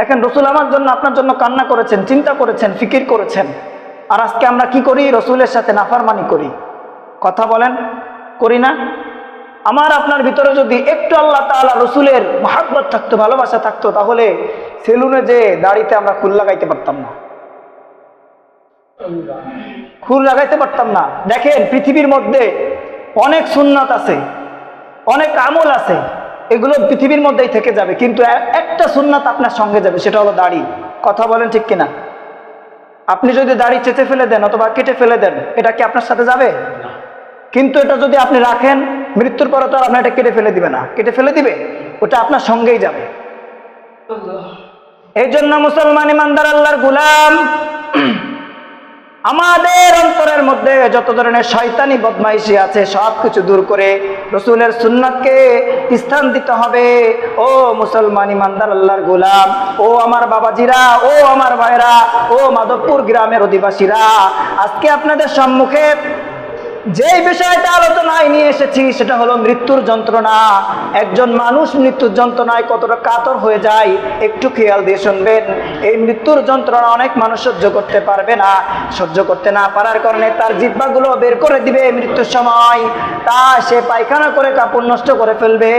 দেখেন রসুল আমার জন্য আপনার জন্য কান্না করেছেন, চিন্তা করেছেন, ফিকির করেছেন। আর আজকে আমরা কি করি? রসুলের সাথে নাফরমানি করি। কথা বলেন, করি না? আমার আপনার ভিতরে যদি একটু আল্লাহ তাআলা রসুলের মহব্বত থাকতো, ভালোবাসা থাকতো, তাহলে সেলুনে যে দাড়িতে আমরা ফুল লাগাইতে পারতাম না, ফুল লাগাইতে পারতাম না। দেখেন পৃথিবীর মধ্যে অনেক সুন্নাত আছে, অনেক আমল আছে, এগুলো পৃথিবীর মধ্যেই থেকে যাবে, কিন্তু একটা সুন্নাত আপনার সঙ্গে যাবে, সেটা হলো দাড়ি। কথা বলেন ঠিক কিনা? আপনি যদি দাড়ি চেঁচে ফেলে দেন অথবা কেটে ফেলে দেন, এটা কি আপনার সাথে যাবে? কিন্তু এটা যদি আপনি রাখেন, মৃত্যুর পরে তো আর আপনি এটা কেটে ফেলে দিবে না, কেটে ফেলে দিবে, ওটা আপনার সঙ্গেই যাবে। এই জন্য মুসলমান ইমানদার আল্লাহর গোলাম, আমাদের অন্তরের মধ্যে যত ধরনের শয়তানি বদমাইশি আছে সব কিছু দূর করে রসুলের সুন্নাতকে স্থান দিতে হবে। ও মুসলমান ইমানদার আল্লাহর গোলাম, ও আমার বাবাজিরা, ও আমার ভাইরা, ও মাধবপুর গ্রামের অধিবাসীরা, আজকে আপনাদের সম্মুখে যে বিষয়টা আলোচনায় নিয়ে এসেছি সেটা হলো মৃত্যুর যন্ত্রণা। একজন মানুষ মৃত্যুর যন্ত্রণায় কতটা কাতর হয়ে যায় একটু খেয়াল দিয়ে শুনবেন। এই মৃত্যুর যন্ত্রণা অনেক মানুষ সহ্য করতে পারবে না, সহ্য করতে না পারার কারণে তার জিহ্বাগুলো বের করে দিবে মৃত্যুর সময়, তা সে পায়খানা করে কাপড় নষ্ট করে ফেলবে।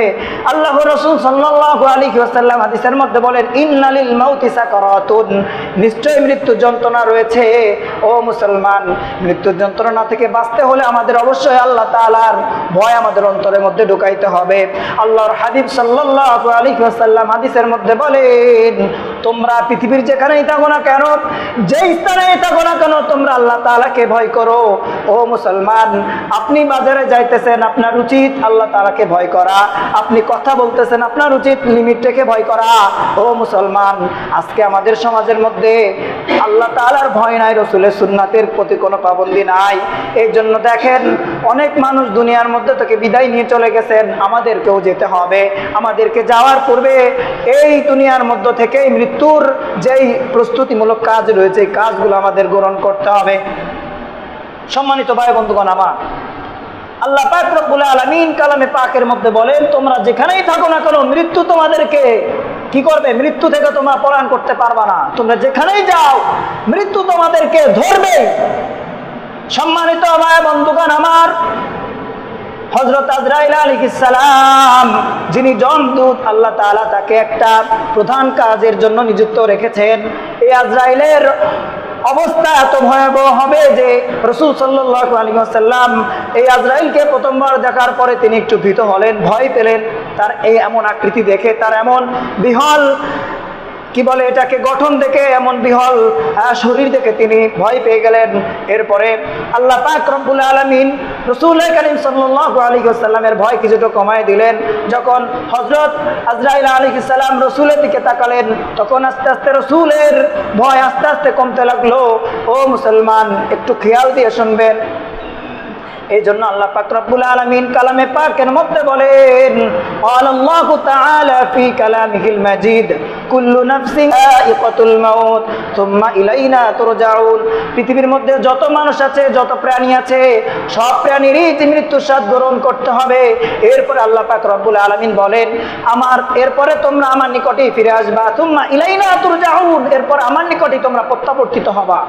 আল্লাহ রাসূল সাল্লাল্লাহু আলাইহি ওয়াসাল্লাম হাদিসের মধ্যে বলেন, ইন্নালিল মাউতি সাকারাতুন, নিশ্চয়ই মৃত্যুর যন্ত্রণা রয়েছে। ও মুসলমান, মৃত্যুর যন্ত্রণা থেকে বাঁচতে হলে আমাদের অবশ্যই আল্লাহ তাআলার ভয় আমাদের অন্তরের মধ্যে ঢুকাইতে হবে। আল্লাহর হাবিব সাল্লাল্লাহু আলাইহি ওয়াসাল্লাম হাদিসের মধ্যে বলেন, তোমরা পৃথিবীর যেখানেই থাকো না কেন, যে স্থানেই থাকো না কেন, তোমরা আল্লাহ তাআলাকে ভয় করো। ও মুসলমান, আপনি বাজারে যাইতেছেন, আপনার উচিত আল্লাহ তাআলাকে ভয় করা। আপনি কথা বলতেছেন, আপনার উচিত লিমিট রেখে ভয় করা। ও মুসলমান, আজকে আমাদের সমাজের মধ্যে আল্লাহ তাআলার ভয় নাই, রসুলের সুন্নাতের প্রতি কোনো পাবন্দি নাই। এই জন্য দেখেন অনেক মানুষ দুনিয়ার মধ্যে থেকে বিদায় নিয়ে চলে গেছেন, আমাদেরকেও যেতে হবে। আমাদেরকে যাওয়ার পূর্বে এই দুনিয়ার মধ্য থেকে মৃত্যুর যেই প্রস্তুতিমূলক কাজ রয়েছে, এই কাজগুলো আমাদের গ্রহণ করতে হবে। সম্মানিত ভাই বন্ধুগণ আমার, আল্লাহ পাক রব্বুল আলামিন কালামে পাকের মধ্যে বলেন, তোমরা যেখানেই থাকো না কেন, মৃত্যু তোমাদেরকে কি করবে? মৃত্যু থেকে তোমরা পলায়ন করতে পারবা না। তোমরা যেখানেই যাও, মৃত্যু তোমাদেরকে ধরবে। সম্মানিত ভাই বন্ধুগণ আমার, হযরত আজরাইল আলাইহিস সালাম, যিনি যমদূত, আল্লাহ তাআলা তাকে একটা প্রধান কাজের জন্য নিযুক্ত রেখেছেন। এই আজরাইলের অবস্থা এত ভয়াবহ হবে যে রাসূল সাল্লাল্লাহু আলাইহি ওয়াসাল্লাম এই আজরাইলকে প্রথমবার দেখার পরে তিনি একটু ভীত হলেন, ভয় পেলেন। তার এই এমন আকৃতি দেখে, তার এমন বিহল কি বলে এটাকে গঠন দেখে, এমন বিহল শরীর দেখে তিনি ভয় পেয়ে গেলেন। এরপরে আল্লাহ পাক রব্বুল আলামিন রাসূল কারীম সাল্লাল্লাহু আলাইহি ওয়াসাল্লামের ভয় কিছুটা কমায় দিলেন। যখন হযরত আজরাইল আলাইহিস সালাম রাসূলের দিকে তাকালেন, তখন আস্তে আস্তে রাসূলের ভয় আস্তে আস্তে কমতে লাগলো। ও মুসলমান, একটু খেয়াল দিয়ে শুনবেন। এই জন্য আল্লাহ পাক রব্বুল আলামিন কালামে পাকের মধ্যে বলেন, আল্লাহু তাআলা ফি কালামিহিল মাজিদ, কুল্লু নাফসিন যায়িকাতুল মাউত সুম্মা ইলাইনা তুরজাউন। পৃথিবীর মধ্যে যত মানুষ আছে, যত প্রাণী আছে, সব প্রাণীরই মৃত্যুর স্বাদ গ্রহণ করতে হবে। এরপরে আল্লাহ পাক রব্বুল আলামিন বলেন, এরপরে তোমরা আমার নিকটেই ফিরে আসবা, সুম্মা ইলাইনা তুরজাউন, এরপর আমার নিকটেই তোমরা প্রত্যাবর্তিত হবা।